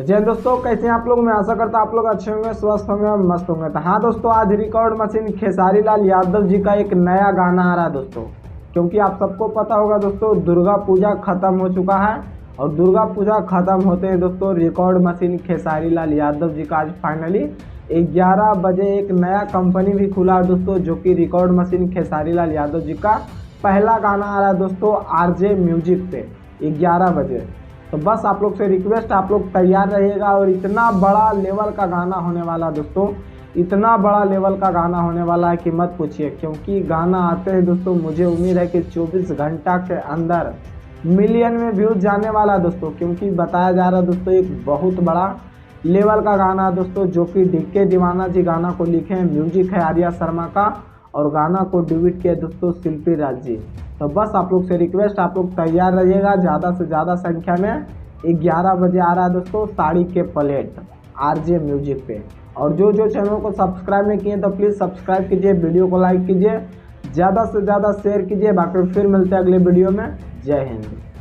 जय दोस्तों, कैसे हैं आप लोग। मैं आशा करता आप लोग अच्छे होंगे, स्वस्थ होंगे और मस्त होंगे। तो हाँ दोस्तों, आज रिकॉर्ड मशीन खेसारी लाल यादव जी का एक नया गाना आ रहा है दोस्तों। क्योंकि आप सबको पता होगा दोस्तों, दुर्गा पूजा खत्म हो चुका है और दुर्गा पूजा खत्म होते हैं दोस्तों रिकॉर्ड मशीन खेसारी लाल यादव जी का आज फाइनली 11 बजे एक नया कंपनी भी खुला है दोस्तों, जो कि रिकॉर्ड मशीन खेसारी लाल यादव जी का पहला गाना आ रहा है दोस्तों आरजे म्यूजिक पे 11 बजे। तो बस आप लोग से रिक्वेस्ट, आप लोग तैयार रहिएगा। और इतना बड़ा लेवल का गाना होने वाला दोस्तों, इतना बड़ा लेवल का गाना होने वाला है कि मत पूछिए। क्योंकि गाना आते हैं दोस्तों, मुझे उम्मीद है कि 24 घंटा के अंदर मिलियन में व्यूज जाने वाला दोस्तों। क्योंकि बताया जा रहा है दोस्तों, एक बहुत बड़ा लेवल का गाना है दोस्तों, जो कि डीके दीवाना जी गाना को लिखे हैं। म्यूजिक है आर्या शर्मा का और गाना को ड्यूट किया दोस्तों शिल्पी राज जी। तो बस आप लोग से रिक्वेस्ट, आप लोग तैयार रहिएगा। ज़्यादा से ज़्यादा संख्या में 11 बजे आ रहा है दोस्तों साड़ी के प्लेट आरजे म्यूजिक पे। और जो चैनल को सब्सक्राइब नहीं किए तो प्लीज़ सब्सक्राइब कीजिए, वीडियो को लाइक कीजिए, ज़्यादा से ज़्यादा शेयर कीजिए। बाकी फिर मिलते हैं अगले वीडियो में। जय हिंद।